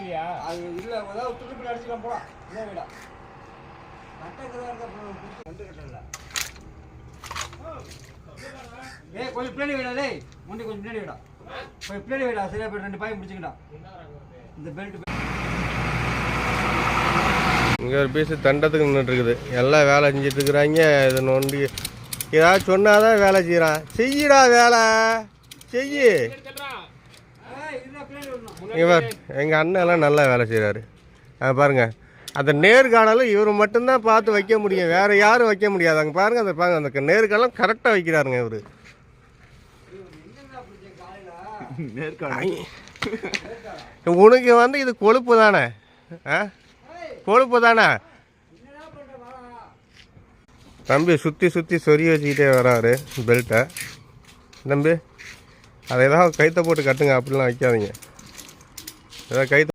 இல்லையா? அது இல்ல ஏதாவது துடுப்பு அடிச்சுக்கலாம் போலாம். இதே விடா கட்டக்கதா இருக்க கண்டு கட்டல. ஏய் கொஞ்சம் பின்னாடி விடா டேய். முன்னே கொஞ்சம் பின்னாடி விடா. போய் பின்னாடி விடா. சரியா போய் ரெண்டு பாய் முடிச்சுங்கடா. இந்த பெல்ட் இங்கே ஒரு பீஸு தண்டத்துக்கு நின்றுட்டு இருக்குது. எல்லாம் வேலை செஞ்சுட்டு இருக்கிறாங்க. இது நோண்டி ஏதாவது சொன்னாதான் வேலை செய்கிறான். செய்யடா வேலை செய்யு. இவர் எங்கள் அண்ணன் எல்லாம் நல்லா வேலை செய்கிறாரு. பாருங்கள் அந்த நேர்காணலும் இவர் மட்டும்தான் பார்த்து வைக்க முடியும். வேறு யாரும் வைக்க முடியாது. அங்கே பாருங்கள் அந்த அந்த நேர்காணலும் கரெக்டாக வைக்கிறாருங்க இவர். உனக்கு வந்து இது கொழுப்பு தானே? கொழுப்பு தானே தம்பி? சுற்றி சுற்றி சொறி வச்சுக்கிட்டே வராரு பெல்ட்டை. தம்பி அதை ஏதாவது கைத்தை போட்டு கட்டுங்க. அப்படிலாம் வைக்காதீங்க. ஏதாவது கைத்தை